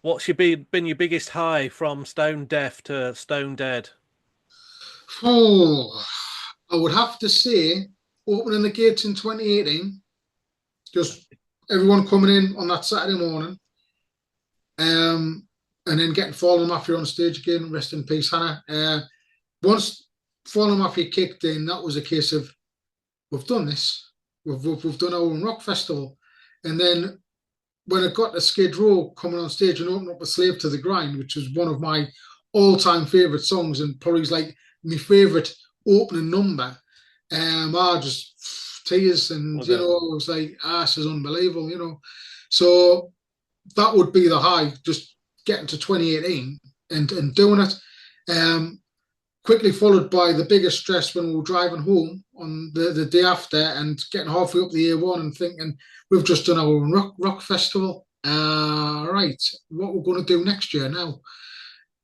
What's been your biggest high from Stone Deaf to Stone Dead? Oh, I would have to say opening the gates in 2018, just everyone coming in on that Saturday morning, um, and then getting Fallen Mafia on stage again. Rest in peace, Hannah. Once Fallen Mafia kicked in, that was a case of we've done this. We've done our own rock festival, and then when it got to Skid Row coming on stage and opening up a Slave to the Grind, which was one of my all-time favorite songs and probably like my favorite opening number. I just tears and Was it? it was like, this is unbelievable. So that would be the high, just getting to 2018 and doing it. Um, Quickly followed by the biggest stress when we were driving home on the day after and getting halfway up the A1 and thinking, we've just done our own rock festival. Right, what we're going to do next year now?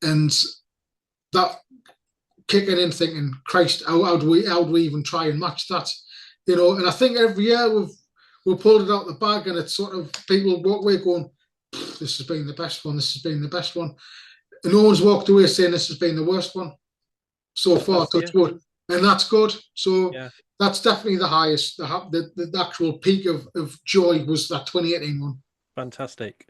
And that kicking in thinking, Christ, how do we even try and match that? And I think every year we've pulled it out the bag and it's sort of people walk away going, this has been the best one, this has been the best one. And no one's walked away saying this has been the worst one so far, That's touch yeah, wood, and that's good. So yeah. that's definitely the highest. The actual peak of joy was that 2018 one. Fantastic.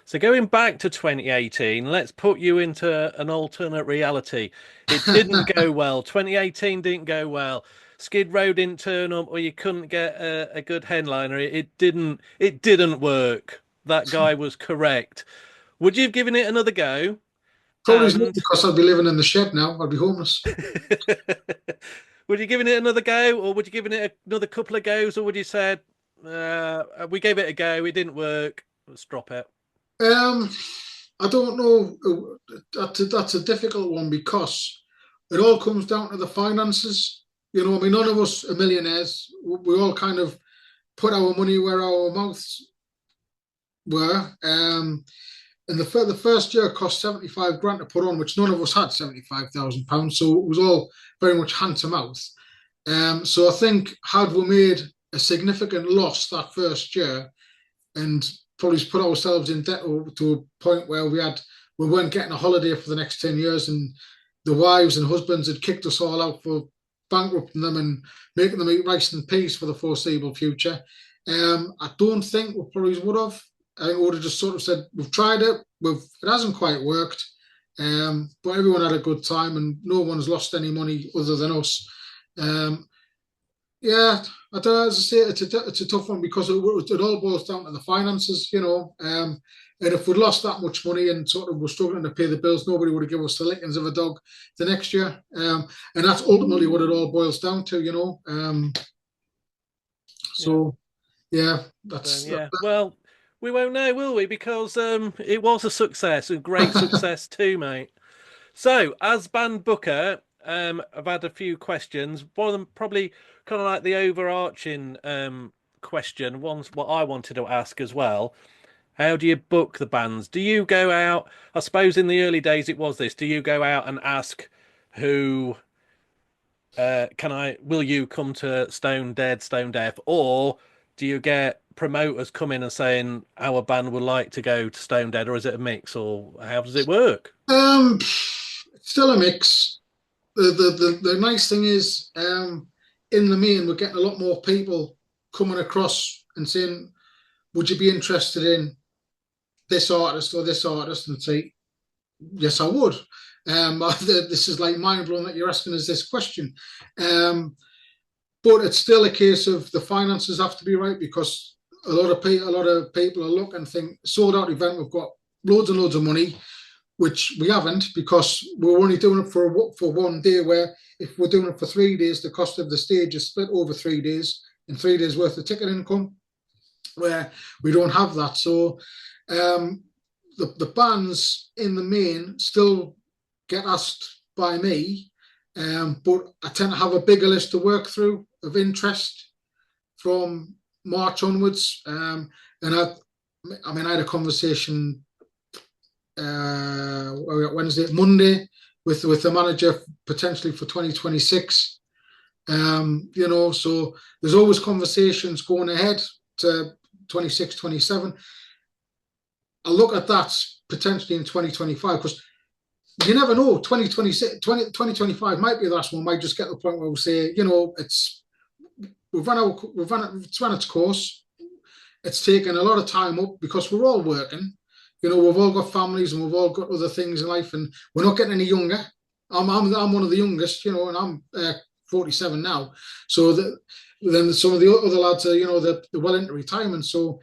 So going back to 2018, let's put you into an alternate reality. It didn't go well. 2018 didn't go well. Skid Row didn't turn up, or you couldn't get a good headliner. It didn't. It didn't work. That guy was correct. Would you have given it another go? Probably not And because I'd be living in the shed now. I'd be homeless. would you given it another go, or would you given it another couple of goes, or would you said we gave it a go, it didn't work, let's drop it? Um, I don't know. That's a difficult one because it all comes down to the finances. I mean, none of us are millionaires. We all kind of put our money where our mouths were. And the first year cost 75 grand to put on, which none of us had £75,000. So it was all very much hand to mouth. So I think had we made a significant loss that first year and probably put ourselves in debt to a point where we weren't getting a holiday for the next 10 years and the wives and husbands had kicked us all out for bankrupting them and making them eat rice and peas for the foreseeable future. I don't think we probably would have. I think we would have just sort of said, we've tried it, it hasn't quite worked, but everyone had a good time and no one's lost any money other than us. Um, yeah, I don't, as I say, it's a tough one because it all boils down to the finances. And if we'd lost that much money and sort of were struggling to pay the bills, nobody would have given us the lickings of a dog the next year. And that's ultimately what it all boils down to. Yeah. So yeah, So that's yeah, well, we won't know, will we? Because it was a success, a great that. success too, mate. So as band booker, I've had a few questions. One of them probably kind of like the overarching question. One's what I wanted to ask as well. How do you book the bands? Do you go out? I suppose in the early days it was this. Do you go out and ask who will you come to Stone Dead, Stone Deaf, or do you get promoters coming and saying our band would like to go to Stone Dead, or is it a mix, or how does it work? It's still a mix. The nice thing is, in the main, we're getting a lot more people coming across and saying, "Would you be interested in this artist or this artist?" And say, "Yes, I would." This is like mind blowing that you're asking us this question, but it's still a case of the finances have to be right because a lot of people are looking and think sold out event. We've got loads and loads of money, which we haven't because we're only doing it for one day. Where if we're doing it for 3 days, the cost of the stage is split over 3 days and 3 days worth of ticket income. Where we don't have that, so um, the bands in the main still get asked by me, but I tend to have a bigger list to work through of interest from March onwards. And I mean, I had a conversation Wednesday, Monday with the manager potentially for 2026. So there's always conversations going ahead to 26, 27. I look at that potentially in 2025 because you never know. 2025 might be the last one. Might just get to the point where we say, it's run its course. It's taken a lot of time up because we're all working. We've all got families and we've all got other things in life, and we're not getting any younger. I'm one of the youngest, and I'm 47 now. So then some of the other lads are, they're well into retirement. So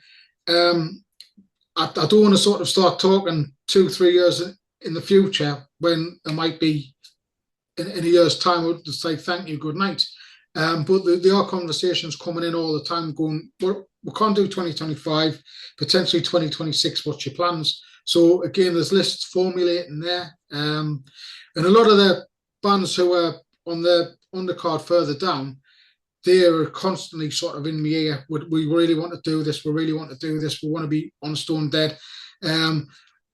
I don't want to sort of start talking 2, 3 years in the future when it might be in a year's time. I would just say thank you, good night. But there are conversations coming in all the time going, well, we can't do 2025, potentially 2026. What's your plans? So again, there's lists formulating there. And a lot of the bands who are on the undercard further down, they are constantly sort of in the ear. We really want to do this. We really want to do this. We want to be on Stonedead.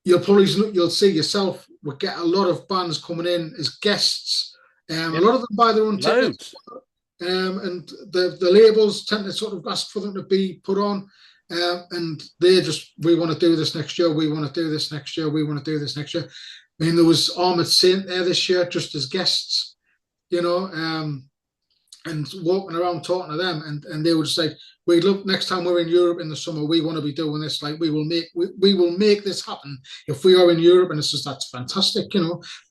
You'll see yourself. We get a lot of bands coming in as guests. A lot of them buy their own tickets. And the labels tend to sort of ask for them to be put on. And we want to do this next year. We want to do this next year. We want to do this next year. I mean, there was Armored Saint there this year just as guests, and walking around talking to them, and they would say, "We look next time we're in Europe in the summer, we want to be doing this. Like we will make this happen if we are in Europe." And it's just that's fantastic,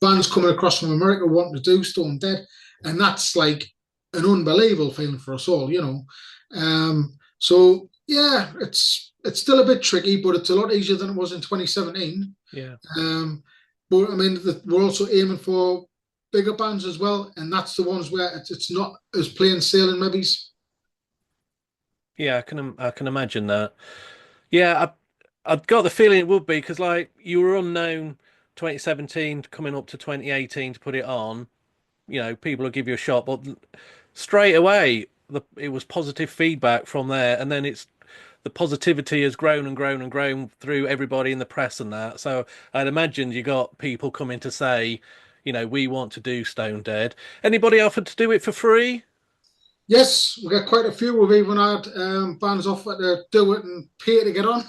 Bands coming across from America wanting to do Stonedead, and that's like an unbelievable feeling for us all, So yeah, it's still a bit tricky, but it's a lot easier than it was in 2017. Yeah. But I mean, we're also aiming for bigger bands as well, and that's the ones where it's not as plain sailing, maybe. Yeah, I can imagine that. Yeah, I've got the feeling it would be because like you were unknown 2017 coming up to 2018 to put it on. People will give you a shot, but straight away it was positive feedback from there, and then the positivity has grown and grown and grown through everybody in the press and that. So I'd imagine you got people coming to say, we want to do Stonedead. Anybody offered to do it for free? Yes, we got quite a few. We've even had bands offer to do it and pay to get on.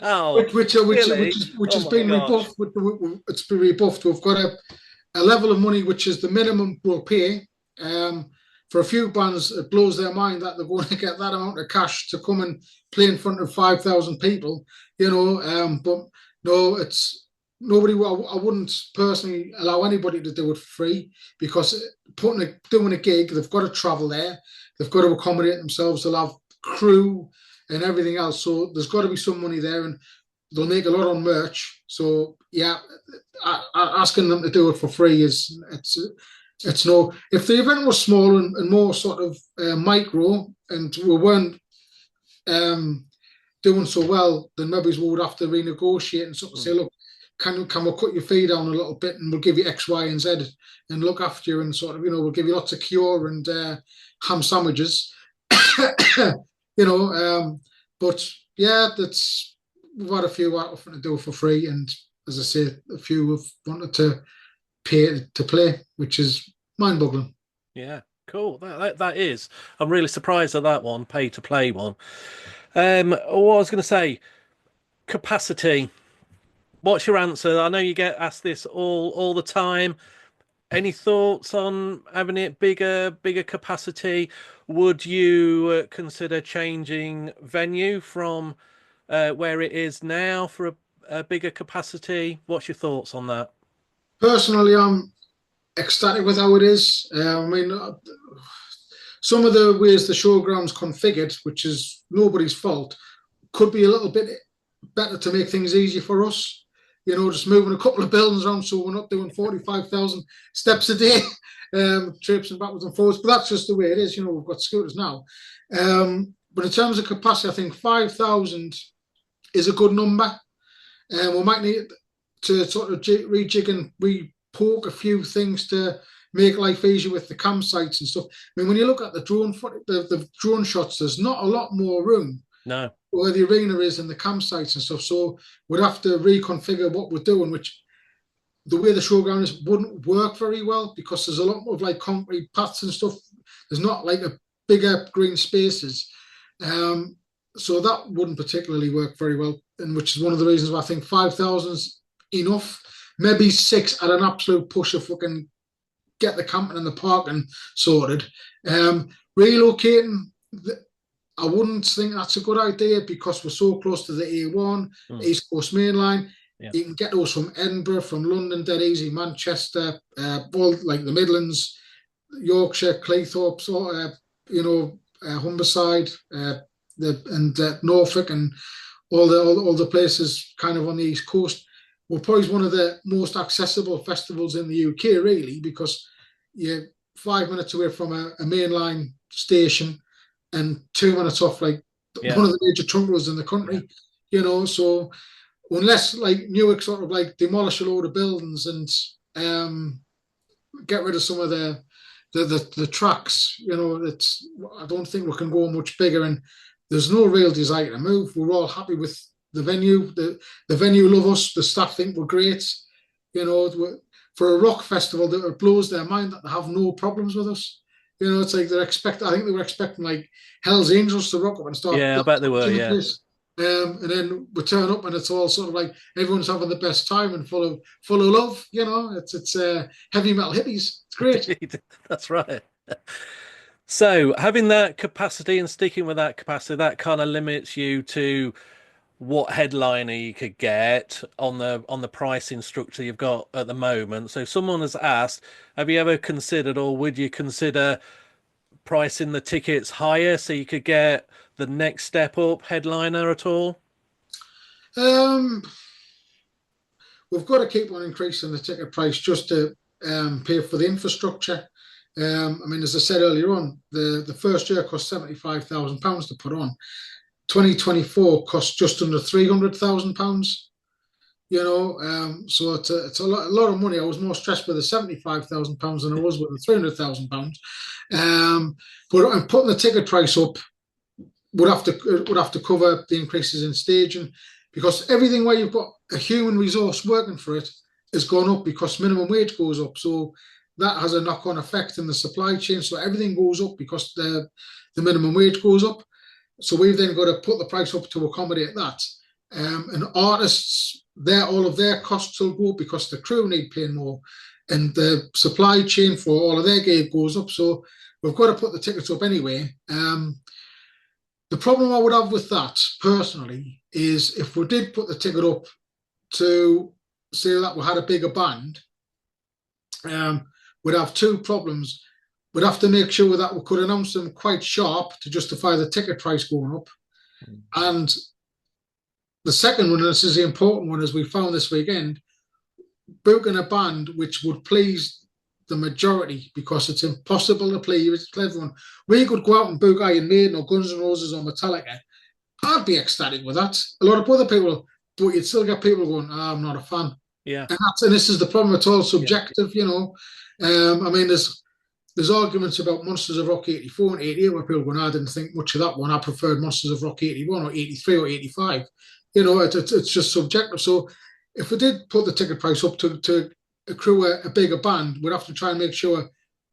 Wow, which really? has Oh my been gosh. rebuffed. It's been rebuffed. We've got a level of money which is the minimum we'll pay. For a few bands, it blows their mind that they're going to get that amount of cash to come and play in front of 5,000 people. But no, it's nobody. I wouldn't personally allow anybody to do it for free because doing a gig, they've got to travel there, they've got to accommodate themselves, they'll have crew and everything else. So there's got to be some money there, and they'll make a lot on merch. So yeah, asking them to do it for free it's no. If the event was small and more sort of micro, and we weren't doing so well, then maybe we would have to renegotiate and sort of say, look, can we cut your fee down a little bit, and we'll give you X, Y, and Z, and look after you, and sort of we'll give you lots of cure and ham sandwiches, But yeah, we've had a few offering to do it for free, and as I say, a few have wanted to pay to play, which is mind-boggling. Yeah, cool. That is. I'm really surprised at that one, pay to play one. What I was going to say, capacity. What's your answer? I know you get asked this all the time. Any thoughts on having it bigger capacity? Would you consider changing venue from where it is now for a bigger capacity? What's your thoughts on that? Personally, I'm ecstatic with how it is. I mean, some of the ways the showground's configured, which is nobody's fault, could be a little bit better to make things easy for us. Just moving a couple of buildings around so we're not doing 45,000 steps a day, traipsing backwards and forwards. But that's just the way it is. We've got scooters now. But in terms of capacity, I think 5,000 is a good number. We might need to sort of rejig and re-poke a few things to make life easier with the campsites and stuff. I mean, when you look at the drone shots, there's not a lot more room. No. Where the arena is and the campsites and stuff. So we'd have to reconfigure what we're doing, which the way the showground is wouldn't work very well because there's a lot of like concrete paths and stuff. There's not like a bigger green spaces. So that wouldn't particularly work very well. and which is one of the reasons why I think 5,000's enough. Maybe six at an absolute push if we can get the camping and the parking sorted. Relocating, I wouldn't think that's a good idea because we're so close to the A1, East Coast Main Line. Yeah. You can get those from Edinburgh, from London, dead easy, Manchester, all like the Midlands, Yorkshire, Cleethorpes, Humberside, Norfolk, and all the places kind of on the East Coast. We're probably one of the most accessible festivals in the UK, really, because you're 5 minutes away from a mainline station and 2 minutes off like one of the major trunk roads in the country, so unless like Newark sort of like demolish a load of buildings and get rid of some of the tracks, it's, I don't think we can go much bigger, and there's no real desire to move. We're all happy with the venue. The venue love us. The staff think we're great. For a rock festival, that it blows their mind that they have no problems with us. It's like I think they were expecting like Hell's Angels to rock up and start. Yeah, I bet they were. Yeah. And then we turn up and it's all sort of like everyone's having the best time and full of love. It's heavy metal hippies. It's great. That's right. So having that capacity and sticking with that capacity, that kind of limits you to what headliner you could get on the pricing structure you've got at the moment. So someone has asked, have you ever considered, or would you consider pricing the tickets higher so you could get the next step up headliner at all? We've got to keep on increasing the ticket price just to pay for the infrastructure. As I said earlier on, the first year cost £75,000 to put on. 2024 cost just under £300,000. So it's a lot of money. I was more stressed with the £75,000 than I was with the £300,000. But putting the ticket price up would have to cover the increases in staging, because everything where you've got a human resource working for it has gone up because minimum wage goes up. So that has a knock-on effect in the supply chain. So everything goes up because the minimum wage goes up. So we've then got to put the price up to accommodate that. And artists, all of their costs will go up because the crew need paying more, and the supply chain for all of their gear goes up. So we've got to put the tickets up anyway. The problem I would have with that personally is if we did put the ticket up to say that we had a bigger band, we'd have two problems. We'd have to make sure that we could announce them quite sharp to justify the ticket price going up. And the second one, and this is the important one, as we found this weekend, booking a band which would please the majority, because it's impossible to please everyone. We could go out and book Iron Maiden or Guns N' Roses or Metallica. I'd be ecstatic with that. A lot of other people, but you'd still get people going, I'm not a fan. Yeah. And this is the problem. It's all subjective, There's arguments about Monsters of Rock 84 and 88 where people go, I didn't think much of that one. I preferred Monsters of Rock 81 or 83 or 85. It's just subjective. So if we did put the ticket price up to accrue a bigger band, we'd have to try and make sure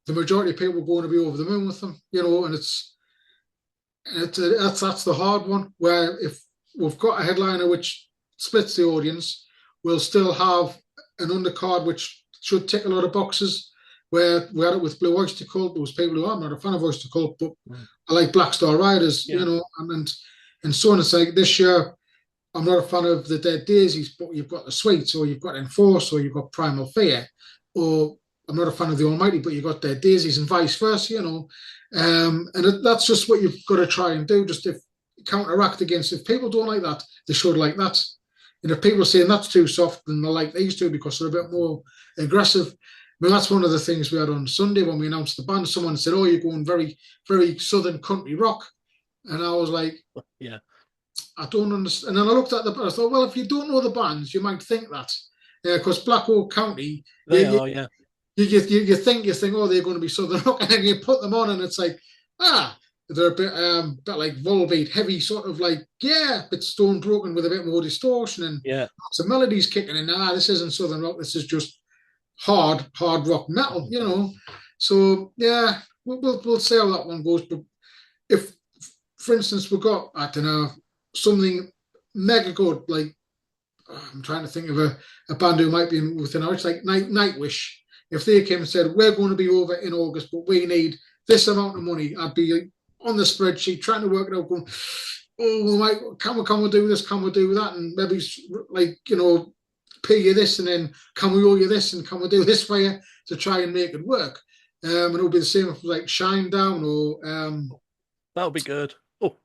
the majority of people are going to be over the moon with them, and that's the hard one, where if we've got a headliner which splits the audience, we'll still have an undercard which should tick a lot of boxes. Where we had it with Blue Oyster Cult, there was people who, I'm not a fan of Oyster Cult, but I like Black Star Riders, and so on. It's like this year, I'm not a fan of the Dead Daisies, but you've got the Sweets, or you've got Enforce, or you've got Primal Fear, or I'm not a fan of the Almighty, but you've got Dead Daisies, and vice versa, that's just what you've got to try and do, just to counteract against. If people don't like that, they should like that. And if people are saying that's too soft, then they like these two because they're a bit more aggressive. That's one of the things we had on Sunday when we announced the band. Someone said, you're going very, very southern country rock. And I was like, yeah, I don't understand. And then I looked at the band. I thought, well, if you don't know the bands, you might think that. Because Black Oak County, you think, they're going to be southern rock. And then you put them on and it's like, they're a bit like Volbeat, heavy, sort of like, a bit stone broken with a bit more distortion and lots of melodies kicking in. This isn't southern rock. This is just hard rock metal, So we'll see how that one goes. But if, for instance, we've got, I don't know, something mega good. Like I'm trying to think of a band who might be within our. It's like Nightwish. If they came and said we're going to be over in August, but we need this amount of money, I'd be like, on the spreadsheet trying to work it out. Going, oh, we might can we do this? Can we do that? And maybe like pay you this, and then can we owe you this, and can we do this for you to try and make it work? And it would be the same if it was like Shinedown or That would be good. Oh,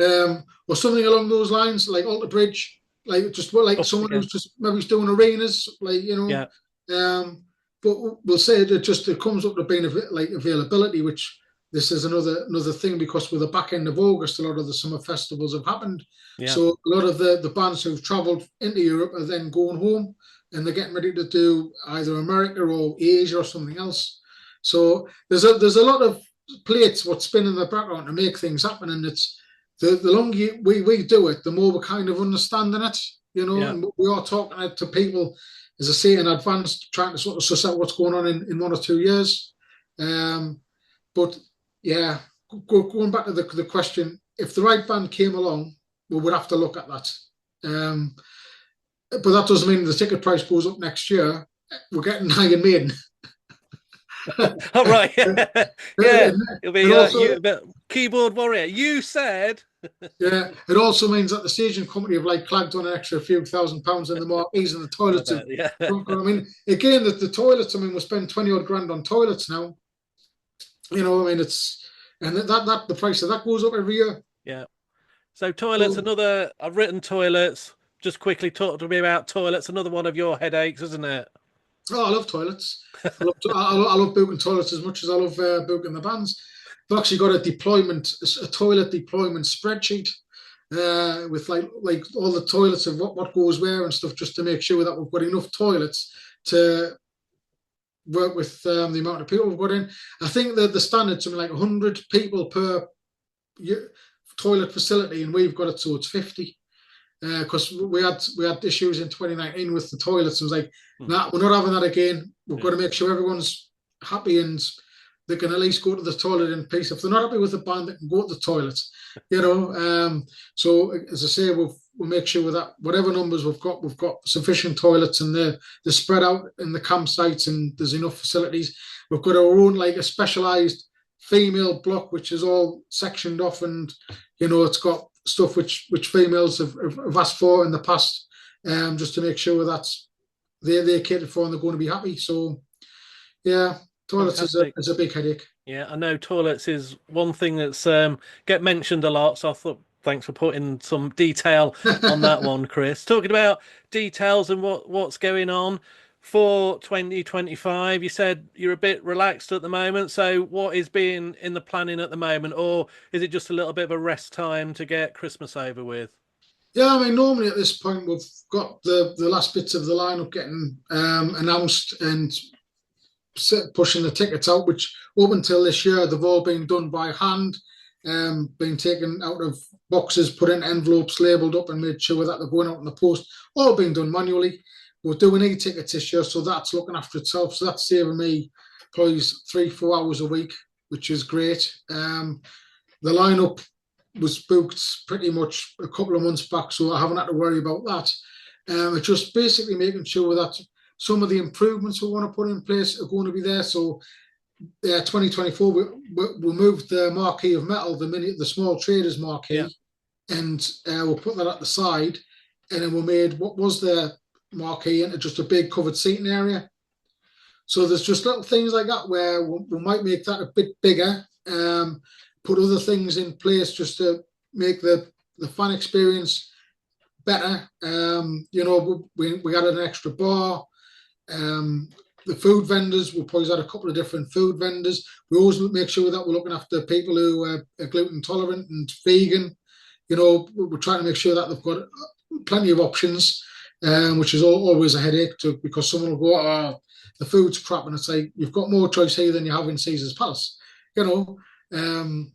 oh, or something along those lines, like Alter Bridge, like just like oh, someone who's again. just maybe doing arenas, like Yeah, But we'll say it comes up to being like availability, which this is another thing because with the back end of August, a lot of the summer festivals have happened. yeah, So a lot of the bands who've travelled into Europe are then going home and they're getting ready to do either America or Asia or something else. So there's a lot of plates what's spinning in the background to make things happen, and it's the longer we do it, the more we're kind of understanding it, yeah. and we are talking it to people, as I say, in advance, trying to sort of suss out what's going on in 1 or 2 years. But yeah, going back to the question, if the right band came along, we would have to look at that. Um, but that doesn't mean the ticket price goes up next year. We're getting Iron Maiden. All right. Yeah, it'll It be also, you, but keyboard warrior. You said. yeah, it also means that the staging company have like clagged on an extra few £1,000s in the marquees and the I toilets. bet. Yeah. I mean, again, the toilets. I mean, we spend 20 odd grand on toilets now. I mean, it's and that the price of that goes up every year. Yeah. So toilets, So, another. I've written toilets. Just quickly talk to me about toilets. Another one of your headaches, isn't it? oh, I love toilets. I love booking toilets as much as I love booking the bands. I've actually got a toilet deployment spreadsheet with like all the toilets of what goes where and stuff, just to make sure that we've got enough toilets to work with the amount of people we've got in. I think that the standard's something like 100 people per toilet facility, and we've got it so it's 50. Because we had issues in 2019 with the toilets. I was like, Hmm. nah, we're not having that again. We've got Yeah. to make sure everyone's happy and they can at least go to the toilet in peace. If they're not happy with the band, they can go to the toilet. So as I say, we'll make sure that whatever numbers we've got sufficient toilets, and they're spread out in the campsites, and there's enough facilities. We've got our own like a specialised female block, which is all sectioned off, and it's got stuff which females have asked for in the past, just to make sure that they're catered for and they're going to be happy. So yeah, toilets is a Fantastic. is a big headache. Yeah, I know toilets is one thing that's get mentioned a lot. So I thought, thanks for putting some detail on that one, Chris. Talking about details and what's going on for 2025. You said you're a bit relaxed at the moment. So what is being in the planning at the moment, or is it just a little bit of a rest time to get Christmas over with? Yeah, I mean, normally at this point we've got the last bits of the lineup getting announced and pushing the tickets out, which up until this year they've all been done by hand, been taken out of boxes, put in envelopes, labelled up, and made sure that they're going out in the post. All being done manually. We're doing e-tickets this year, so that's looking after itself. So that's saving me probably 3-4 hours a week, which is great. The lineup was booked pretty much a couple of months back, so I haven't had to worry about that. It's just basically making sure that some of the improvements we want to put in place are going to be there. So 2024, we moved the marquee of metal, the small traders Yeah, marquee, and we'll put that at the side, and then we made what was the marquee into just a big covered seating area. So there's just little things like that where we might make that a bit bigger, put other things in place just to make the fan experience better. We added an extra bar. The food vendors, we'll probably add a couple of different food vendors. We always make sure that we're looking after people who are gluten tolerant and vegan. We're trying to make sure that they've got plenty of options, which is always a headache because someone will go, oh, the food's crap, and it's like you've got more choice here than you have in Caesar's Palace. You know, um,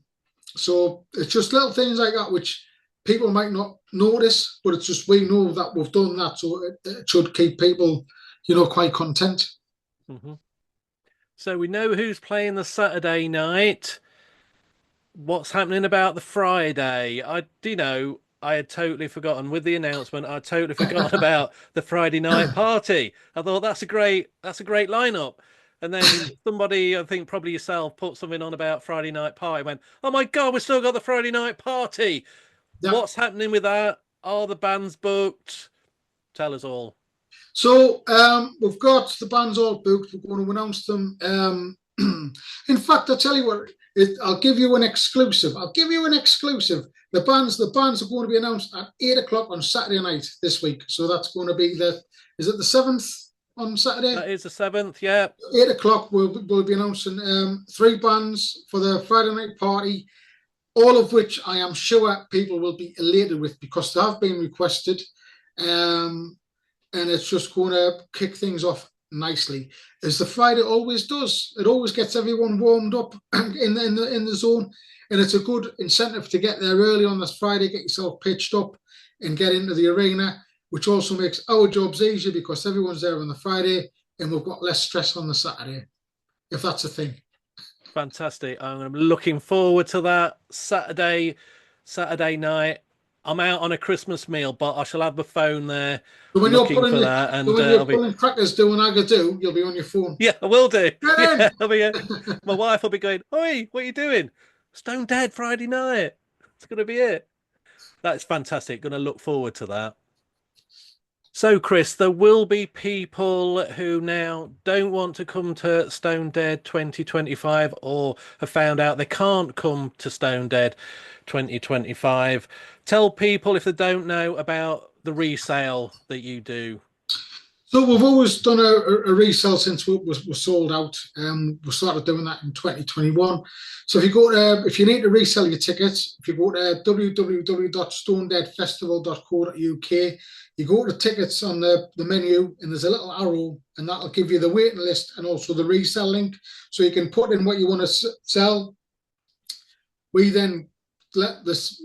so it's just little things like that which people might not notice, but it's just we know that we've done that, so it should keep people, quite content. hmm. So we know who's playing the Saturday night. what's happening about the Friday? I had totally forgotten with the announcement. I'd totally forgotten about the Friday night party. I thought that's a great lineup. And then somebody, I think probably yourself, put something on about Friday night party. Went, oh my God, we still got the Friday night party. Yeah. What's happening with that? Are the bands booked? Tell us all. So we've got the bands all booked. We're going to announce them. In fact, I'll tell you what. I'll give you an exclusive. I'll give you an exclusive. The bands are going to be announced at 8 o'clock on Saturday night this week. So that's going to be is it the 7th on Saturday? That is the 7th, yeah. 8 o'clock. We'll be announcing three bands for the Friday night party. All of which I am sure people will be elated with because they have been requested. Um, and it's just going to kick things off nicely, as the Friday always does. It always gets everyone warmed up in the zone, and it's a good incentive to get there early on this Friday, get yourself pitched up, and get into the arena, which also makes our jobs easier because everyone's there on the Friday, and we've got less stress on the Saturday, if that's a thing. Fantastic. I'm looking forward to that Saturday night. I'm out on a Christmas meal, but I shall have the phone there So when you're looking pulling for your, that, so and when I'll you're be pulling crackers doing Agadoo, you'll be on your phone. yeah, I will do. Get Yeah, in. I'll be. My wife will be going, "Oi, what are you doing? Stone Dead Friday night. It's gonna be it." That's fantastic. Going to look forward to that. So, Chris, there will be people who now don't want to come to Stone Dead 2025 or have found out they can't come to Stone Dead 2025. Tell people if they don't know about the resale that you do. So we've always done a resale since we was sold out. We started doing that in 2021. So if you need to resell your tickets, if you go to www.stonedeadfestival.co.uk, you go to tickets on the menu, and there's a little arrow, and that'll give you the waiting list and also the resale link. So you can put in what you want to sell. We then let this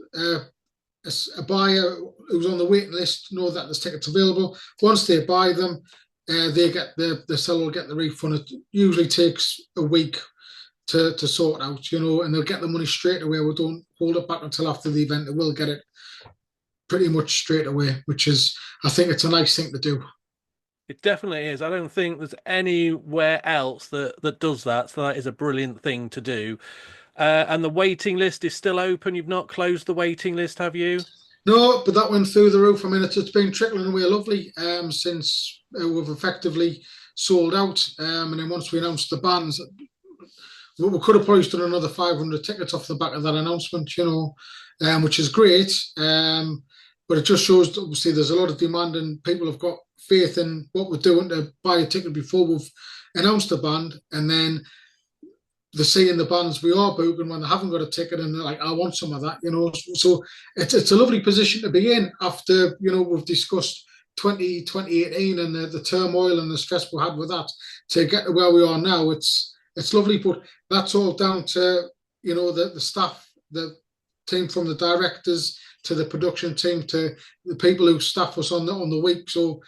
a buyer who's on the waiting list know that there's tickets available. Once they buy them, they get the seller will get the refund. It usually takes a week to sort out, and they'll get the money straight away. We don't hold it back until after the event. They will get it pretty much straight away, which is, I think it's a nice thing to do. It definitely is. I don't think there's anywhere else that does that. So that is a brilliant thing to do. And the waiting list is still open. You've not closed the waiting list, have you? No, but that went through the roof. I mean, it's been trickling away lovely since we've effectively sold out. And then once we announced the bands, we could have probably done another 500 tickets off the back of that announcement, which is great. But it just shows that obviously there's a lot of demand and people have got faith in what we're doing to buy a ticket before we've announced the band. And then they're seeing the bands we are booking when they haven't got a ticket and they're like, I want some of that. So it's a lovely position to be in after, we've discussed 2018 and the turmoil and the stress we had with that to get to where we are now. It's lovely, but that's all down to, the staff, the team, from the directors to the production team to the people who staff us on the week. So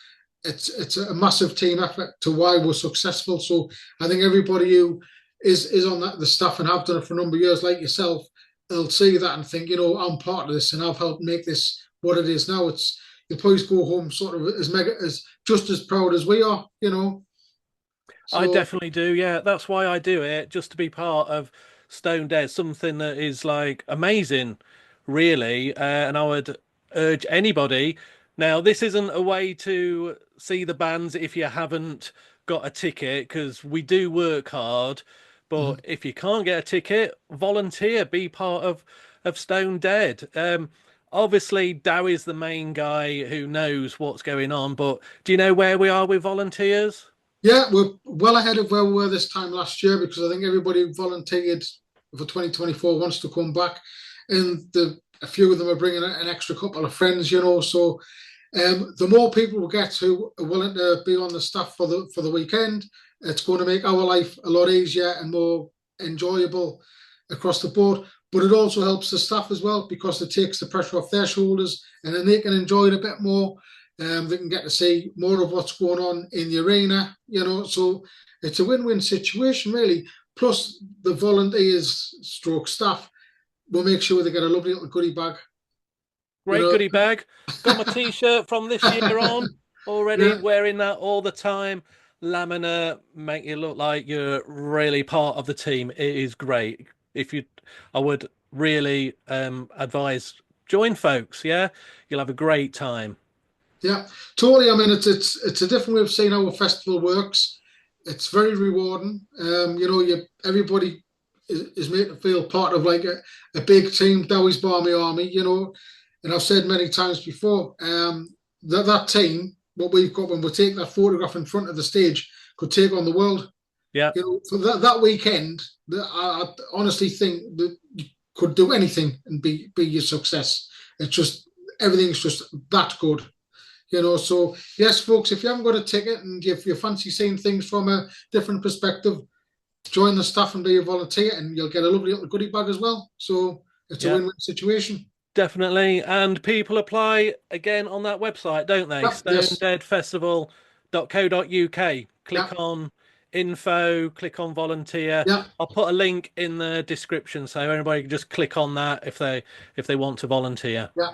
it's a massive team effort to why we're successful. So I think everybody who is on the staff and have done it for a number of years, like yourself, they'll see that and think, I'm part of this and I've helped make this what it is now. You'll probably go home sort of as just as proud as we are. I So definitely do. Yeah, that's why I do it, just to be part of Stone Dead, something that is like amazing, really. And I would urge anybody. Now, this isn't a way to see the bands if you haven't got a ticket, because we do work hard. mhm. But if you can't get a ticket, volunteer, be part of Stone Dead. Obviously, Dowie's the main guy who knows what's going on. But do you know where we are with volunteers? Yeah, we're well ahead of where we were this time last year because I think everybody who volunteered for 2024 wants to come back, and a few of them are bringing an extra couple of friends. So the more people we get who are willing to be on the staff for the weekend, it's going to make our life a lot easier and more enjoyable across the board. But it also helps the staff as well because it takes the pressure off their shoulders, and then they can enjoy it a bit more. They can get to see more of what's going on in the arena. So it's a win-win situation, really. Plus, the volunteers, stroke staff, we'll make sure they get a lovely little goodie bag. You Great know, goodie bag. Got my t-shirt from this year on already, yeah, wearing that all the time. Laminate, make you look like you're really part of the team. It is great. If you, I would really advise join folks. Yeah, you'll have a great time. yeah, totally. I mean, it's a different way of seeing how a festival works. It's very rewarding. You know, everybody is made to feel part of like a big team, Dowie's Barmy Army. You know, and I've said many times before that team, what we've got when we take that photograph in front of the stage, could take on the world. Yeah, You know, for that weekend, I honestly think that you could do anything and be your success. It's just everything's just that good. You know, so yes, folks, if you haven't got a ticket and if you fancy seeing things from a different perspective, join the staff and be a volunteer, and you'll get a lovely little goodie bag as well. So it's a yeah, win-win situation. definitely. And people apply again on that website, don't they? Yep, yes, Stonedeadfestival.co.uk. yeah, Click on info, click on volunteer. yeah, I'll put a link in the description so anybody can just click on that if they want to volunteer. yeah.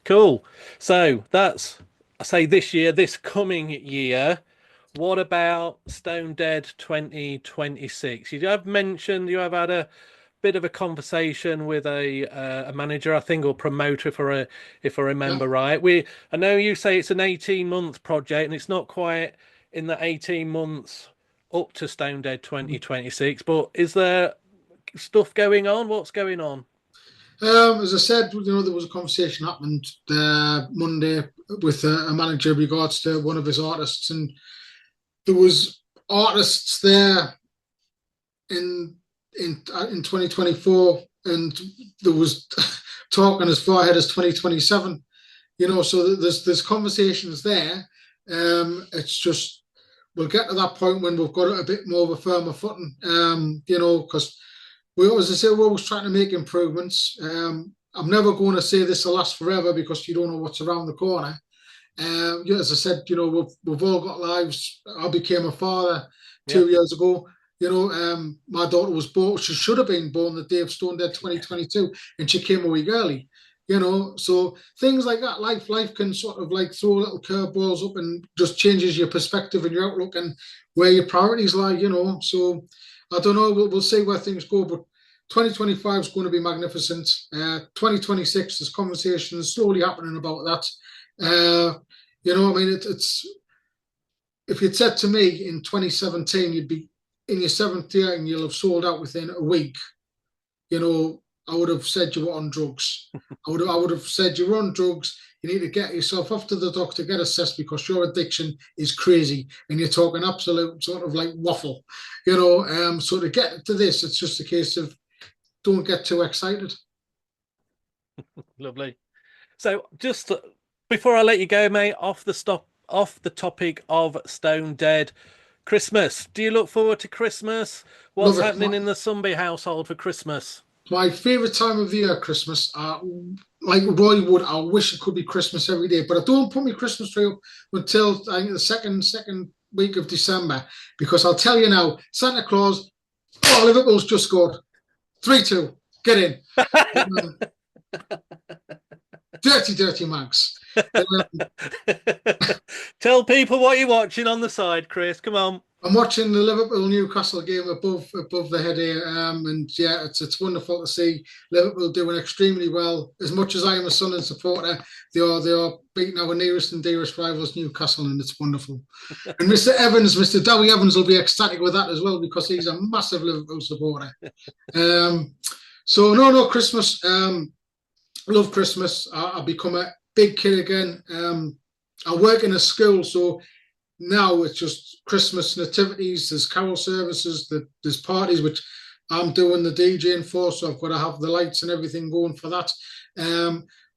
Cool. So that's I say this year, this coming year. What about Stone Dead 2026? You have mentioned you have had a bit of a conversation with a manager, I think, or promoter if I Yeah. remember right. I know you say it's an 18-month project, and it's not quite in the 18 months up to Stone Dead 2026. But is there stuff going on? What's going on? As I said, you know, there was a conversation happened Monday with a manager in regards to one of his artists, and there was artists there in in 2024, and there was talking as far ahead as 2027. You know, so there's conversations there. It's just we'll get to that point when we've got it a bit more of a firmer footing. You know, because we always, as I say, we're always trying to make improvements. I'm never going to say this will last forever because you don't know what's around the corner. Yeah, as I said, you know, we've all got lives. I became a father Yeah, 2 years ago. You know, my daughter was born. She should have been born the day of Stonedead 2022, and she came a week early. You know, so things like that. Life can sort of like throw little curveballs up and just changes your perspective and your outlook and where your priorities lie. You know, so I don't know. We'll see where things go, but 2025 is going to be magnificent. 2026, there's conversations slowly happening about that. You know, I mean, it's if you'd said to me in 2017 you'd be in your seventh year and you'll have sold out within a week, you know, I would have said you were on drugs. I would have said you're on drugs. You need to get yourself off to the doctor, get assessed because your addiction is crazy, and you're talking absolute sort of like waffle, you know. So to get to this, it's just a case of don't get too excited. lovely. So just before I let you go, mate, off the topic of Stone Dead, Christmas. Do you look forward to Christmas? What's Love it. happening in the Sumby household for Christmas? My favourite time of the year, Christmas. Like Roy Wood, I wish it could be Christmas every day, but I don't put my Christmas tree up until I think the second week of December because I'll tell you now, Santa Claus. Oh, Liverpool's just scored 3-2. Get in, dirty, dirty Manx. Tell people what you're watching on the side, Chris. Come on. I'm watching the Liverpool Newcastle game above the head here, and yeah, it's wonderful to see Liverpool doing extremely well. As much as I am a Sunderland supporter, they are beating our nearest and dearest rivals, Newcastle, and it's wonderful. And Mr. Evans, Mr. Dowie Evans, will be ecstatic with that as well because he's a massive Liverpool supporter. So no, Christmas. Love Christmas. I've become a big kid again. I work in a school, so now it's just Christmas nativities, there's carol services, there's parties, which I'm doing the DJing for, so I've got to have the lights and everything going for that.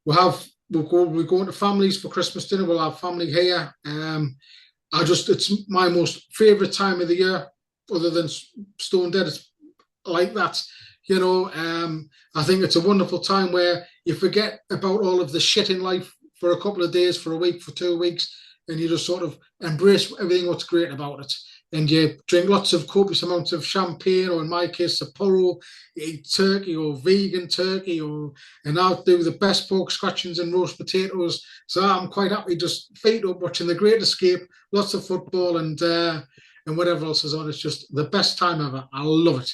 We're going to families for Christmas dinner. We'll have family here. It's my most favourite time of the year, other than Stone Dead. It's like that, you know. I think it's a wonderful time where you forget about all of the shit in life for a couple of days, for a week, for 2 weeks, and you just sort of embrace everything what's great about it. and you drink lots of copious amounts of champagne, or in my case, Sapporo. You eat turkey or vegan turkey, or and I'll do the best pork scratchings and roast potatoes. So I'm quite happy just feet up watching The Great Escape, lots of football, and whatever else is on. It's just the best time ever. I love it.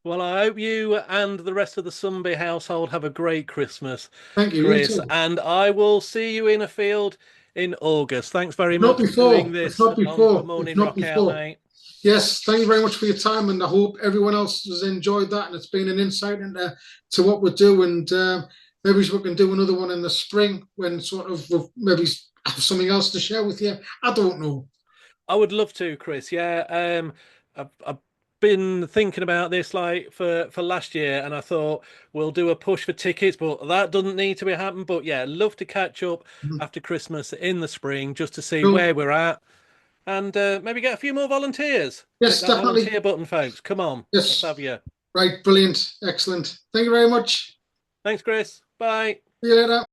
Well, I hope you and the rest of the Sumby household have a great Christmas, Thank you. You Chris, too. and I will see you in a field in August. Thanks very If not much for doing before, if this not on a before, if morning not rock out, before. mate. Yes, thank you very much for your time, and I hope everyone else has enjoyed that, and it's been an insight into to what we do, and maybe we can do another one in the spring when sort of we'll maybe have something else to share with you. I don't know. I would love to, Chris. Yeah, I've been thinking about this like for last year, and I thought we'll do a push for tickets, but that doesn't need to be happening. But yeah, love to catch up Mhm. after Christmas in the spring just to see No, where we're at and maybe get a few more volunteers. Click yes, that definitely. volunteer button, folks. Come on, let's Yes, have you. right, brilliant, excellent. Thank you very much. Thanks, Chris. Bye. See you later.